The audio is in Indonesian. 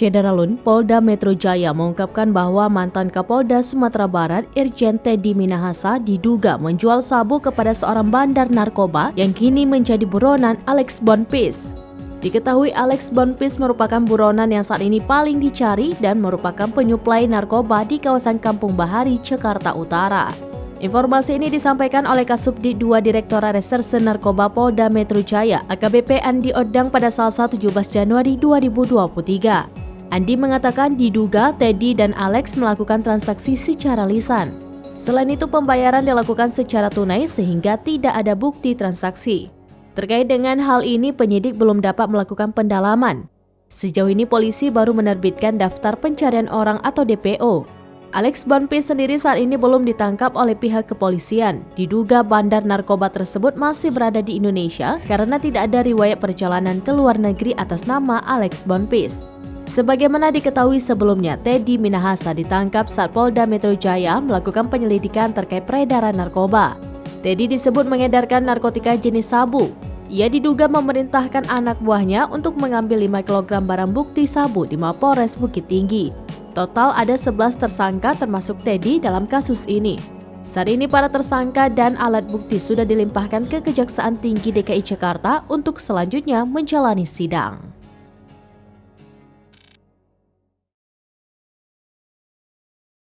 Syederalun, Polda Metro Jaya mengungkapkan bahwa mantan Kapolda Sumatera Barat Irjen Teddy Minahasa diduga menjual sabu kepada seorang bandar narkoba yang kini menjadi buronan Alex Bonpis. Diketahui Alex Bonpis merupakan buronan yang saat ini paling dicari dan merupakan penyuplai narkoba di kawasan Kampung Bahari, Jakarta Utara. Informasi ini disampaikan oleh Kasubdit 2 Direktorat Reserse Narkoba Polda Metro Jaya AKBP Andi Odang pada Selasa 17 Januari 2023. Andi mengatakan diduga Teddy dan Alex melakukan transaksi secara lisan. Selain itu pembayaran dilakukan secara tunai sehingga tidak ada bukti transaksi. Terkait dengan hal ini penyidik belum dapat melakukan pendalaman. Sejauh ini polisi baru menerbitkan daftar pencarian orang atau DPO. Alex Bonpis sendiri saat ini belum ditangkap oleh pihak kepolisian. Diduga bandar narkoba tersebut masih berada di Indonesia karena tidak ada riwayat perjalanan ke luar negeri atas nama Alex Bonpis. Sebagaimana diketahui sebelumnya, Teddy Minahasa ditangkap saat Polda Metro Jaya melakukan penyelidikan terkait peredaran narkoba. Teddy disebut mengedarkan narkotika jenis sabu. Ia diduga memerintahkan anak buahnya untuk mengambil 5 kg barang bukti sabu di Mapolres Bukit Tinggi. Total ada 11 tersangka termasuk Teddy dalam kasus ini. Saat ini para tersangka dan alat bukti sudah dilimpahkan ke Kejaksaan Tinggi DKI Jakarta untuk selanjutnya menjalani sidang.